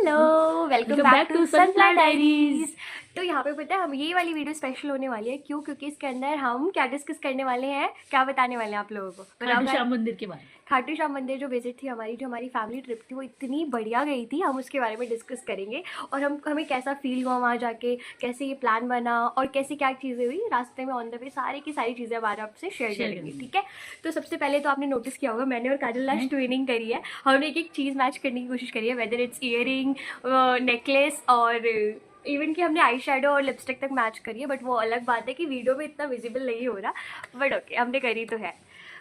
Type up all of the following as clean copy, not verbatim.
Hello, welcome back to Sunflower Diaries. तो यहाँ पे पता है हम ये वाली वीडियो स्पेशल होने वाली है। क्यों? क्योंकि इसके अंदर हम क्या डिस्कस करने वाले हैं, क्या बताने वाले हैं आप लोगों को। खाटू श्याम मंदिर के बारे में। खाटू श्याम मंदिर जो विजिट थी हमारी, जो हमारी फैमिली ट्रिप थी, वो इतनी बढ़िया गई थी। हम उसके बारे में डिस्कस करेंगे और हमें कैसा फील हुआ वहाँ जाके, कैसे ये प्लान बना और कैसे क्या चीज़ें हुई रास्ते में ऑन द वे, सारी की सारी चीज़ें हमारे आपसे शेयर करेंगे। ठीक है, तो सबसे पहले तो आपने नोटिस किया होगा, मैंने और काजल लास्ट ट्विनिंग करी है। हमने एक एक चीज़ मैच करने की कोशिश करी है, वेदर इट्स ईयरिंग, नेकलेस और इवन कि हमने आई शेडो और लिपस्टिक तक मैच करी है। बट वो अलग बात है कि वीडियो में इतना विजिबल नहीं हो रहा, बट ओके हमने करी तो है।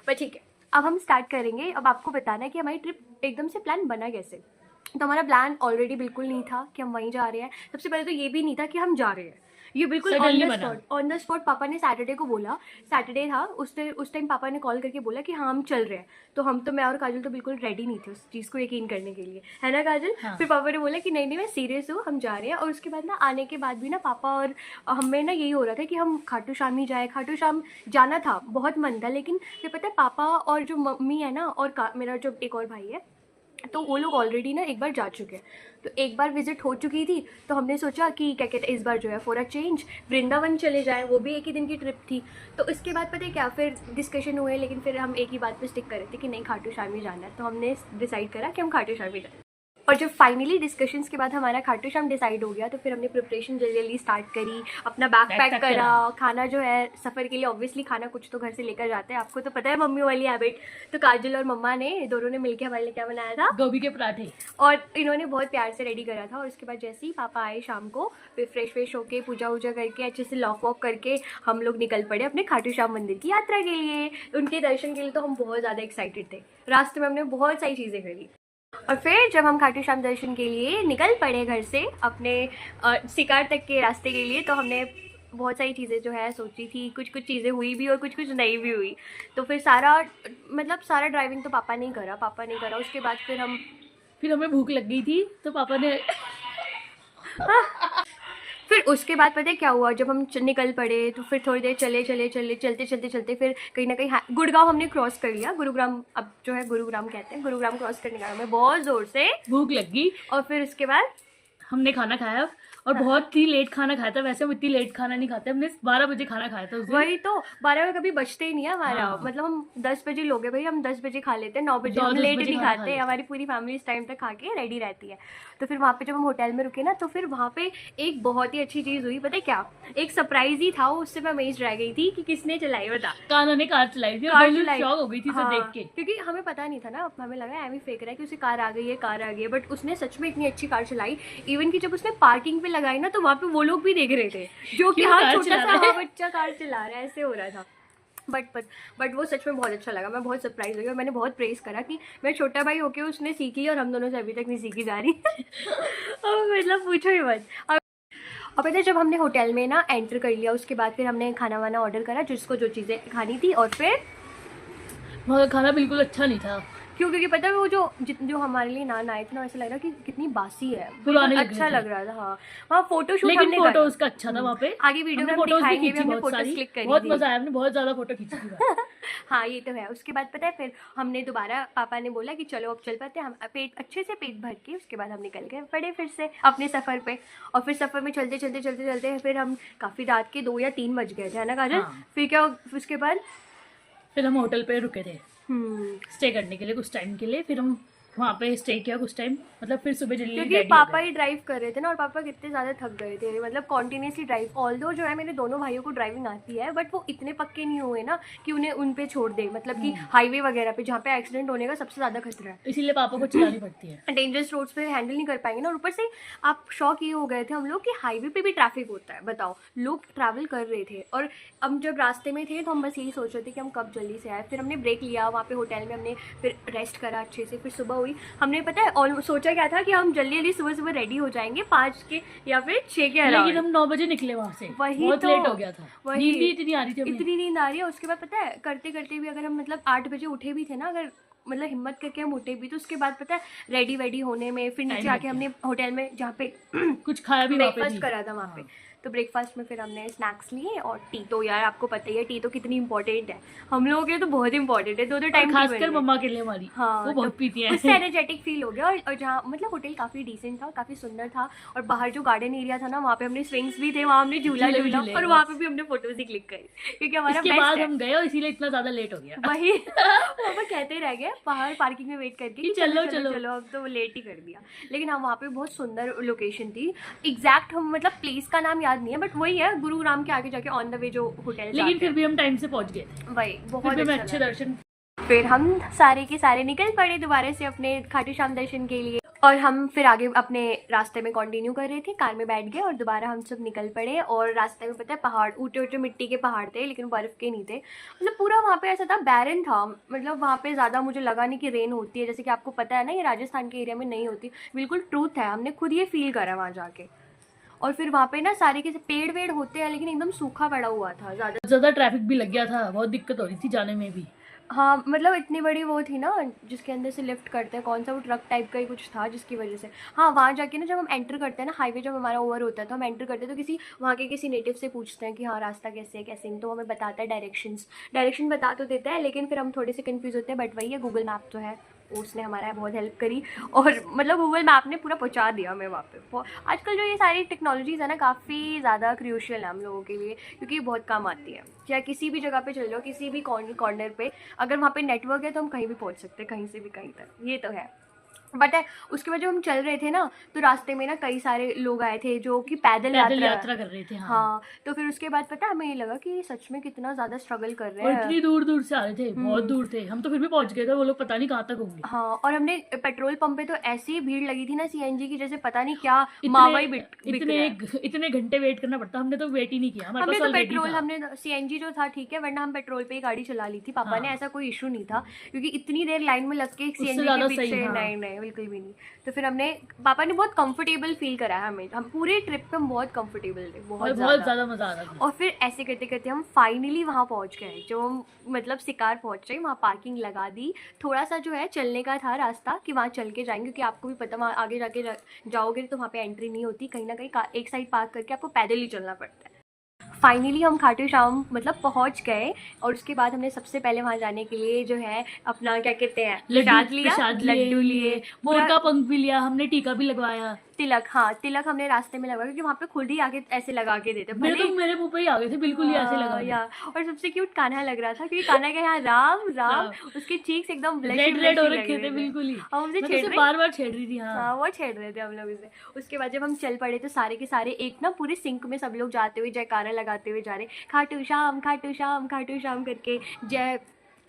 बट ठीक है, अब हम स्टार्ट करेंगे। अब आपको बताना है कि हमारी ट्रिप एकदम से प्लान बना कैसे। तो हमारा प्लान ऑलरेडी बिल्कुल नहीं था कि हम वहीं जा रहे हैं। सबसे पहले तो ये भी नहीं था कि हम जा रहे हैं, ये बिल्कुल ऑन द स्पॉट पापा ने सैटरडे को बोला। सैटरडे था, उस टाइम पापा ने कॉल करके बोला कि हाँ हम चल रहे हैं। तो मैं और काजल तो बिल्कुल रेडी नहीं थे उस चीज़ को यकीन करने के लिए, है ना काजल? हाँ। फिर पापा ने बोला कि नहीं मैं सीरियस हूँ, हम जा रहे हैं। और उसके बाद ना आने के बाद भी ना पापा और हमें ना यही हो रहा था कि हम खाटू श्याम ही जाए। खाटू श्याम जाना था, बहुत मन था। लेकिन फिर पता है पापा और जो मम्मी है ना और मेरा जो एक और भाई है, तो वो लोग ऑलरेडी ना एक बार जा चुके हैं। तो एक बार विजिट हो चुकी थी, तो हमने सोचा कि क्या कहते हैं इस बार जो है फॉर अ चेंज वृंदावन चले जाएं। वो भी एक ही दिन की ट्रिप थी। तो इसके बाद पता है क्या, फिर डिस्कशन हुए, लेकिन फिर हम एक ही बात पे स्टिक कर रहे थे कि नहीं खाटू श्याम ही जाना है। तो हमने डिसाइड करा कि हम खाटू श्याम ही जाए। और जब फाइनली डिस्कशंस के बाद हमारा खाटू श्याम डिसाइड हो गया, तो फिर हमने प्रिपरेशन जल्दी जल्दी स्टार्ट करी, अपना बैग पैक करा। खाना जो है सफ़र के लिए ऑब्वियसली खाना कुछ तो घर से लेकर जाते हैं, आपको तो पता है मम्मी वाली हैबिट। तो काजल और मम्मा ने दोनों ने मिलकर हमारे लिए क्या बनाया था, गोभी के पराठे। और इन्होंने बहुत प्यार से रेडी करा था। और उसके बाद जैसे ही पापा आए शाम को, फिर फ्रेश होके पूजा वूजा करके अच्छे से लॉक वॉक करके हम लोग निकल पड़े अपने खाटू श्याम मंदिर की यात्रा के लिए। उनके दर्शन के लिए तो हम बहुत ज़्यादा एक्साइटेड थे। रास्ते में हमने बहुत सारी चीज़ें करी। और फिर जब हम खाटू श्याम दर्शन के लिए निकल पड़े घर से अपने शिकार तक के रास्ते के लिए, तो हमने बहुत सारी चीज़ें जो है सोची थी। कुछ चीज़ें हुई भी और कुछ नहीं भी हुई। तो फिर सारा ड्राइविंग तो पापा ने करा। उसके बाद फिर हमें भूख लग गई थी, तो पापा ने फिर उसके बाद पता है क्या हुआ, जब हम निकल पड़े तो फिर थोड़ी देर चलते फिर कहीं ना कहीं गुड़गांव हमने क्रॉस कर लिया। गुरुग्राम, अब जो है गुरुग्राम कहते हैं, गुरुग्राम क्रॉस करने का हमें बहुत ज़ोर से भूख लग गई। और फिर उसके बाद हमने खाना खाया और बहुत ही लेट खाना खाया था। वैसे हम इतनी लेट खाना नहीं खाते, हमने 12 बजे खाना खाया था उस दिन। वही तो 12 बजे कभी बचते ही नहीं है हमारा। हाँ। मतलब हम 10 बजे लोग हैं भाई, हम 10 बजे खा लेते हैं, 9 बजे हम लेट नहीं खाते। हमारी पूरी फैमिली इस टाइम तक खा के रेडी रहती है। तो फिर वहाँ पे जब हम होटल में रुके ना, तो फिर वहाँ पे एक बहुत ही अच्छी चीज़ हुई। पता है क्या, एक सरप्राइज ही था। उससे मैं अमेज रह गई थी कि किसने चलाई, बता। कान्हा ने कार चलाई थी, शॉक हो गई थी सब देख के, क्योंकि हमें पता नहीं था ना। हमें लगा एमी फेंक रहा है कि उसे कार आ गई है, बट उसने सच में इतनी अच्छी कार चलाई। इवन कि जब उसने पार्किंग पे लगाई ना, तो वहाँ पे वो लोग भी देख रहे थे जो कि हाँ छोटा सा बच्चा कार चला रहा है, ऐसे हो रहा था। बट वो सच में बहुत अच्छा लगा। मैं बहुत सरप्राइज हो गई और मैंने बहुत प्रेस करा कि मेरा छोटा भाई होके उसने सीखी और हम दोनों से अभी तक नहीं सीखी जा रही। और मतलब पूछो ही मत। और पता है जब हमने होटल में ना एंटर कर लिया, उसके बाद फिर हमने खाना वाना ऑर्डर करा, जिसको जो चीज़ें खानी थी। और फिर वहाँ का खाना बिल्कुल अच्छा नहीं था। क्यों? क्योंकि पता है वो जो हमारे लिए नान आए थे ना, ऐसा लग रहा कि कितनी बासी है, अच्छा लग रहा था। हाँ, वहाँ फोटो शूट हमने फोटो उसका अच्छा था। वहाँ पे आगे वीडियो में दिखाएंगे, हमने फोटोज क्लिक करी, बहुत मजा आया, हमने बहुत ज्यादा फोटो खींची थी। हाँ ये तो है। उसके बाद पता है फिर हमने दोबारा, पापा ने बोला कि चलो अब चल पाते हैं। हम अच्छे से पेट भर के उसके बाद हम निकल गए पड़े फिर से अपने सफ़र पे। और फिर सफ़र में चलते फिर हम काफ़ी रात के 2 या 3 बज गए थे, है ना काजल? हाँ। फिर क्या, उसके बाद फिर हम होटल पे रुके थे स्टे करने के लिए कुछ टाइम के लिए। फिर हम वहाँ पे स्टे किया कुछ टाइम, मतलब फिर सुबह जल्दी, क्योंकि पापा ही ड्राइव कर रहे थे ना। और पापा कितने ज़्यादा थक गए थे, मतलब कॉन्टिन्यूसली ड्राइव। ऑल्दो जो है मेरे दोनों भाइयों को ड्राइविंग आती है, बट वो इतने पक्के नहीं हुए ना कि उन्हें उन पे छोड़ दे। मतलब कि हाईवे वगैरह पे जहाँ पे एक्सीडेंट होने का सबसे ज़्यादा खतरा है, इसीलिए पापा को चलानी पड़ती है। डेंजरस रोड्स पे हैंडल नहीं कर पाएंगे ना। और ऊपर से आप शॉक ये हो गए थे हम लोग कि हाईवे पे भी ट्रैफिक होता है, बताओ। लोग ट्रैवल कर रहे थे और हम जब रास्ते में थे तो हम बस यही सोच रहे थे कि हम कब जल्दी से आए। फिर हमने ब्रेक लिया वहाँ पे होटल में, हमने फिर रेस्ट करा अच्छे से। फिर सुबह हुई, हमने पता है सोचा क्या था कि हम जल्दी सुबह रेडी हो जाएंगे 5 के या फिर 6 के अराउंड। लेकिन हम 9 बजे निकले वहाँ से, बहुत लेट हो गया था। नींद भी इतनी आ रही थी, इतनी नींद आ रही है। उसके बाद पता है करते भी अगर हम मतलब 8 बजे उठे भी थे ना, अगर मतलब हिम्मत करके हम उठे भी, तो उसके बाद पता है रेडी होने में, फिर नीचे आके हमने होटल में जहाँ पे कुछ खाया भी, ब्रेकफास्ट करा था वहाँ पे, तो ब्रेकफास्ट में फिर हमने स्नैक्स लिए और टी। तो यार आपको पता ही है टी तो कितनी इंपॉर्टेंट है, हम लोगों के लिए तो बहुत इंपॉर्टेंट है, 2-2 टाइम खासकर मम्मा के लिए हमारी, हाँ, वो बहुत पीती हैं। उससे एनर्जेटिक फील हो गया। और जहाँ मतलब होटल काफ़ी डिसेंट था, काफ़ी सुंदर था, और बाहर जो गार्डन एरिया था ना वहाँ पे हमने स्विंग्स भी थे, वहाँ हमने झूला झूला और वहाँ पे भी हमने फोटोज ही क्लिक करी, क्योंकि हमारा इसके बाद हम गए और इसीलिए इतना ज्यादा लेट हो गया। वही पापा कहते रह गए बाहर पार्किंग में वेट करके कि चलो चलो चलो, अब तो लेट ही कर दिया। लेकिन हम वहाँ पे बहुत सुंदर लोकेशन थी, एग्जैक्ट हम मतलब प्लेस का नाम याद नहीं है, बट वही है गुरुग्राम के आगे जाके ऑन द वे जो होटल, लेकिन फिर भी हम टाइम से पहुंच गए थे, वही बहुत अच्छे दर्शन। फिर हम सारे के सारे निकल पड़े दोबारा से अपने खाटू श्याम दर्शन के लिए, और हम फिर आगे अपने रास्ते में कंटिन्यू कर रहे थे, कार में बैठ गए और दोबारा हम सब निकल पड़े। और रास्ते में पता है पहाड़, ऊंचे ऊंचे मिट्टी के पहाड़ थे, लेकिन बर्फ़ के नहीं थे, मतलब पूरा वहाँ पे ऐसा था, बैरन था, मतलब वहाँ पे ज़्यादा मुझे लगा नहीं कि रेन होती है, जैसे कि आपको पता है ना ये राजस्थान के एरिया में नहीं होती, बिल्कुल ट्रूथ है, हमने खुद ये फील करा वहाँ जाके। और फिर वहाँ पे ना सारे के पेड़ वेड़ होते हैं, लेकिन एकदम सूखा पड़ा हुआ था, ज़्यादा ट्रैफिक भी लग गया था, बहुत दिक्कत हो रही थी जाने में भी। हाँ मतलब इतनी बड़ी वो थी ना जिसके अंदर से लिफ्ट करते हैं, कौन सा वो ट्रक टाइप का ही कुछ था, जिसकी वजह से हाँ वहाँ जाके ना जब हम एंटर करते हैं ना, हाईवे जब हमारा ओवर होता है तो हम एंटर करते हैं तो किसी वहाँ के किसी नेटिव से पूछते हैं कि हाँ रास्ता कैसे है कैसे नहीं, तो हमें बताता है डायरेक्शन बता तो देता है, लेकिन फिर हम थोड़े से कन्फ्यूज़ होते हैं, बट वही है गूगल मैप तो है, उसने हमारा बहुत हेल्प करी, और मतलब गूगल मैप ने पूरा पहुंचा दिया हमें वहाँ पे। आजकल जो ये सारी टेक्नोलॉजीज़ है ना काफ़ी ज़्यादा क्रूशियल है हम लोगों के लिए, क्योंकि बहुत काम आती है, चाहे किसी भी जगह पे चल जाओ, किसी भी कॉर्नर पे अगर वहाँ पे नेटवर्क है तो हम कहीं भी पहुँच सकते हैं, कहीं से भी कहीं तक, ये तो है। बट उसके बाद जब हम चल रहे थे ना तो रास्ते में ना कई सारे लोग आए थे जो कि पैदल यात्रा कर रहे थे। हाँ तो फिर उसके बाद पता है हमें ये लगा कि सच में कितना ज़्यादा स्ट्रगल कर रहे हैं, इतनी दूर दूर से आ रहे थे, बहुत दूर थे, हम तो फिर भी पहुंच गए थे, वो लोग पता नहीं कहाँ तक होंगे। हाँ और हमने पेट्रोल पंप पे तो ऐसी भीड़ लगी थी ना सीएनजी की, जैसे पता नहीं क्या मावाई इतने घंटे वेट करना पड़ता, हमने तो वेट ही नहीं किया, हमारे पास पेट्रोल हमने सीएनजी जो था ठीक है, वरना हम पेट्रोल पे ही गाड़ी चला ली थी, पापा ने ऐसा कोई इशू नहीं था, क्योंकि इतनी देर लाइन में लग के सीएनजी के पीछे नहीं बिल्कुल भी नहीं। तो फिर हमने पापा ने बहुत कंफर्टेबल फील करा है हमें, हम पूरे ट्रिप पे हम बहुत कंफर्टेबल थे, बहुत ज़्यादा मजा आ रहा था। और फिर ऐसे करते करते हम फाइनली वहाँ पहुँच गए, जो हम मतलब शिकार पहुँच रहे, वहाँ पार्किंग लगा दी, थोड़ा सा जो है चलने का था रास्ता कि वहाँ चल के जाएंगे, क्योंकि आपको भी पता वहाँ आगे जाके जाओगे तो वहाँ पे एंट्री नहीं होती, कहीं ना कहीं एक साइड पार्क करके आपको पैदल ही चलना पड़ता है। फाइनली हम खाटू श्याम मतलब पहुंच गए, और उसके बाद हमने सबसे पहले वहाँ जाने के लिए जो है अपना क्या कहते हैं लड्डू लिए, मोर का पंख भी लिया हमने, टीका भी लगवाया, तिलक, हाँ तिलक हमने रास्ते में लगाया, क्योंकि वहाँ पे खुद ही आगे ऐसे लगा के देते, मेरे मुंह पे ही आ गए थे बिल्कुल ही ऐसे लगा। और सबसे क्यूट कान्हा लग रहा था, क्योंकि कान्हा के यहाँ राम राम उसके चीक्स एकदम रेड हो रखे थे बिल्कुल ही, हम उसे बार छेड़ रही थी। हाँ वो छेड़ रहे थे हम लोग उसे। उसके बाद जब हम चल पड़े तो सारे के सारे एक ना पूरे सिंक में सब लोग जाते हुए जयकारा लगाते हुए जा रहे, खाटू श्याम खाटू श्याम खाटू श्याम करके, जय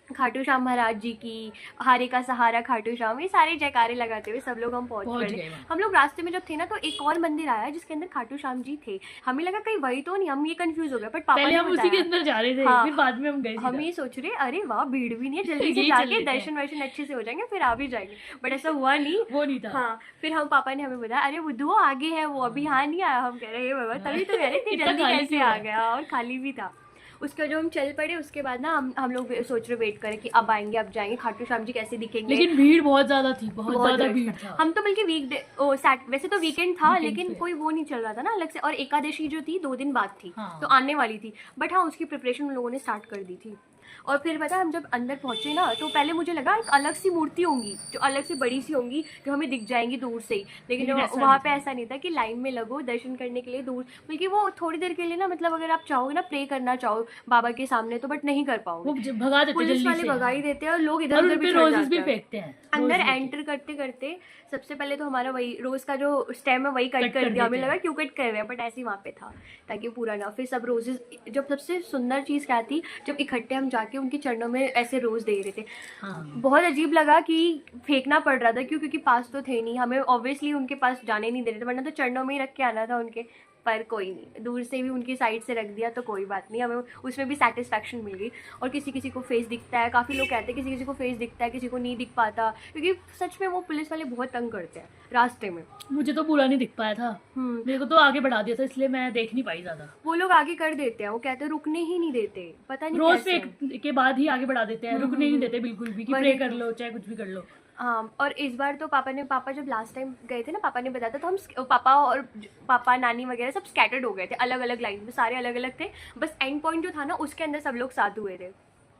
खाटू श्याम महाराज जी की, हारे का सहारा खाटू श्याम, ये सारे जयकारे लगाते हुए सब लोग हम पहुंच गए। हम लोग रास्ते में जब थे ना तो एक और मंदिर आया जिसके अंदर खाटू श्याम जी थे, हमें लगा कहीं वही तो नहीं, हम ये कंफ्यूज हो गए, बट पापा ने हम उसी के अंदर जा रहे थे। फिर बाद में हम गए, हम ये सोच रहे अरे वाह भीड़ भी नहीं है, जल्दी से जाके दर्शन वर्शन अच्छे से हो जाएंगे फिर आ भी जाएंगे, बट ऐसा हुआ नहीं, वो नहीं था। हाँ फिर हम पापा ने हमें बताया अरे वो आगे है, वो अभी यहाँ नहीं आया, हम कह रहे हैं बाबा तभी तो कह रहे थे जल्दी कैसे आ गया, और खाली भी था। उसके जो हम चल पड़े उसके बाद ना हम लोग सोच रहे वेट करें कि अब आएंगे अब जाएंगे, खाटू श्याम जी कैसे दिखेंगे, लेकिन भीड़ बहुत ज्यादा थी, बहुत ज्यादा भीड़ था। हम तो बल्कि वैसे तो वीकेंड था, लेकिन कोई वो नहीं चल रहा था ना अलग से, और एकादशी जो थी 2 दिन बाद थी, तो आने वाली थी, बट हाँ उसकी प्रिपरेशन हम लोगों ने स्टार्ट कर दी थी। और फिर पता हम जब अंदर पहुंचे ना तो पहले मुझे लगा एक अलग सी मूर्ति होंगी जो अलग से बड़ी सी होंगी जो हमें दिख जाएंगी दूर से ही, लेकिन वहाँ पे ऐसा नहीं था कि लाइन में लगो दर्शन करने के लिए दूर, बल्कि वो थोड़ी देर के लिए ना मतलब अगर आप चाहोगे ना प्रे करना चाहो बाबा के सामने तो बट नहीं कर पाओगे, पुलिस वाले भगा ही देते हैं और लोग इधर उधर भी फेंकते हैं। अंदर एंटर करते करते सबसे पहले तो हमारा वही रोज का जो स्टेम है वही कट कर दिया, हमें लगा क्यों कट कर रहे हैं, बट ऐसे ही वहाँ पे था ताकि पूरा ना, फिर सब रोजेस, जब सबसे सुंदर चीज़ क्या थी जब इकट्ठे हम जाके उनके चरणों में ऐसे रोज दे रहे थे, बहुत अजीब लगा कि फेंकना पड़ रहा था क्योंकि पास तो थे नहीं, हमें ऑब्वियसली उनके पास जाने नहीं दे रहे थे, वरना तो चरणों में ही रख के आना था उनके, पर कोई नहीं, दूर से भी उनकी साइड से रख दिया तो कोई बात नहीं, हमें उसमें भी सेटिस्फैक्शन मिल गई। और किसी किसी को फेस दिखता है, काफ़ी लोग कहते हैं किसी किसी को फेस दिखता है किसी को नहीं दिख पाता, क्योंकि सच में वो पुलिस वाले बहुत तंग करते हैं रास्ते में। मुझे तो पूरा नहीं दिख पाया था, मेरे को तो आगे बढ़ा दिया था इसलिए मैं देख नहीं पाई ज़्यादा। वो लोग आगे कर देते हैं, वो कहते हैं रुकने ही नहीं देते, पता नहीं रोज के बाद ही आगे बढ़ा देते हैं, रुकने नहीं देते बिल्कुल भी कि प्रे कर लो चाहे कुछ भी कर लो। हाँ, और इस बार तो पापा जब लास्ट टाइम गए थे ना, पापा ने बताया था, तो हम पापा नानी वगैरह सब स्कैटर्ड हो गए थे, अलग अलग लाइन में, सारे अलग अलग थे, बस एंड पॉइंट जो था ना उसके अंदर सब लोग साथ हुए थे।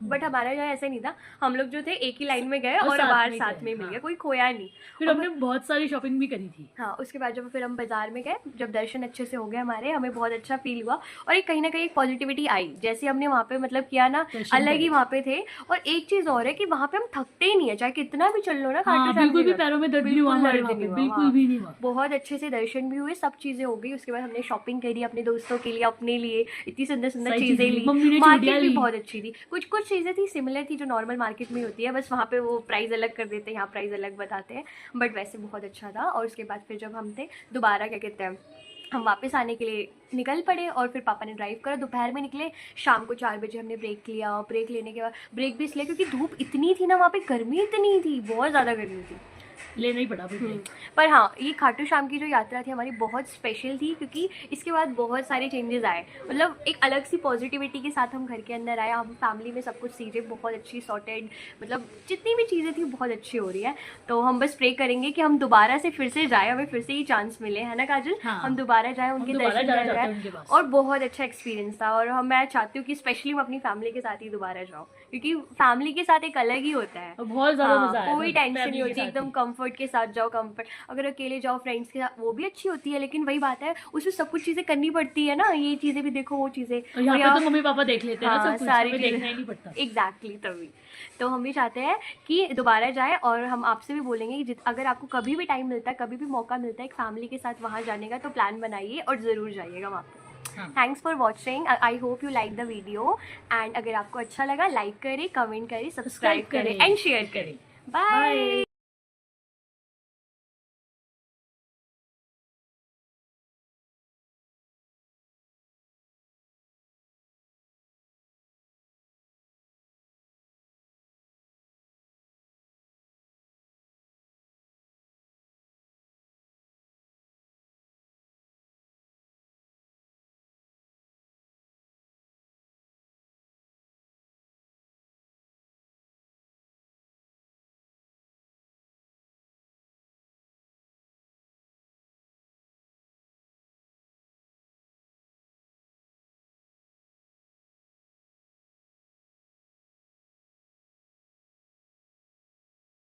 बट हमारा जो है ऐसे नहीं था, हम लोग जो थे एक ही लाइन में गए और बाहर साथ में मिल गए, कोई खोया नहीं। फिर हमने बहुत सारी शॉपिंग भी करी थी। हाँ, उसके बाद जब फिर हम बाजार में गए, जब दर्शन अच्छे से हो गए हमारे, हमें बहुत अच्छा फील हुआ और एक कहीं ना कहीं एक पॉजिटिविटी आई, जैसे हमने वहाँ पे मतलब किया ना, अलग ही वहाँ पे थे। और एक चीज और है कि वहाँ पे हम थकते ही नहीं है, चाहे कितना भी चल लो ना, बिल्कुल भी पैरों में दर्द नहीं हुआ, बिल्कुल भी नहीं हुआ। बहुत अच्छे से दर्शन भी हुए, सब चीजें हो गई। उसके बाद हमने शॉपिंग करी अपने दोस्तों के लिए, अपने लिए, इतनी सुंदर सुंदर चीजें ली, मार्केट भी बहुत अच्छी थी, कुछ चीजें थी सिमिलर थी जो नॉर्मल मार्केट में होती है, बस वहाँ पे वो प्राइस अलग कर देते हैं, यहाँ प्राइस अलग बताते हैं, बट वैसे बहुत अच्छा था। और उसके बाद फिर जब हम थे दोबारा, क्या कहते हैं, हम वापस आने के लिए निकल पड़े और फिर पापा ने ड्राइव करा, दोपहर में निकले, शाम को 4 बजे हमने ब्रेक लिया। और ब्रेक लेने के बाद ब्रेक भी इसलिए क्योंकि धूप इतनी थी ना वहाँ पे, गर्मी इतनी थी, बहुत ज़्यादा गर्मी थी, लेना ही पड़ा। पर हाँ, ये खाटू श्याम की जो यात्रा थी हमारी बहुत स्पेशल थी, क्योंकि इसके बाद बहुत सारे चेंजेस आए, मतलब एक अलग सी पॉजिटिविटी के साथ हम घर के अंदर आए। हम फैमिली में सब कुछ चीज़ें बहुत अच्छी सॉर्टेड, मतलब जितनी भी चीज़ें थी बहुत अच्छी हो रही है। तो हम बस प्रे करेंगे कि हम दोबारा से फिर से जाए, हमें फिर से ही चांस मिले, है ना काजल? हाँ, हम दोबारा जाए, उनके दर्शन करें, और बहुत अच्छा एक्सपीरियंस था। और मैं चाहती हूँ कि स्पेशली मैं अपनी फैमिली के साथ ही दोबारा जाऊँ, क्योंकि फैमिली के साथ एक अलग ही होता है, बहुत ज़्यादा मजा आया, कोई टेंशन नहीं होती, एकदम कंफर्ट के साथ जाओ। कंफर्ट अगर अकेले जाओ फ्रेंड्स के साथ वो भी अच्छी होती है, लेकिन वही बात है, उसमें सब कुछ चीजें करनी पड़ती है ना, ये चीजें भी देखो, वो चीजें, और यहाँ पे तो मम्मी पापा देख लेते हैं, हाँ, सब कुछ सारी हमें देखना ही नहीं पड़ता। एग्जैक्टली, तभी तो हम भी चाहते हैं कि दोबारा जाए। और हम आपसे भी बोलेंगे कि अगर आपको कभी भी टाइम मिलता है, कभी भी मौका मिलता है एक फैमिली के साथ वहाँ जाने का, तो प्लान बनाइए और ज़रूर जाइएगा वहाँ पे। Thanks for watching, I hope you like the video, and अगर आपको अच्छा लगा लाइक करें, कमेंट करें, सब्सक्राइब करें एंड शेयर करें। बाय।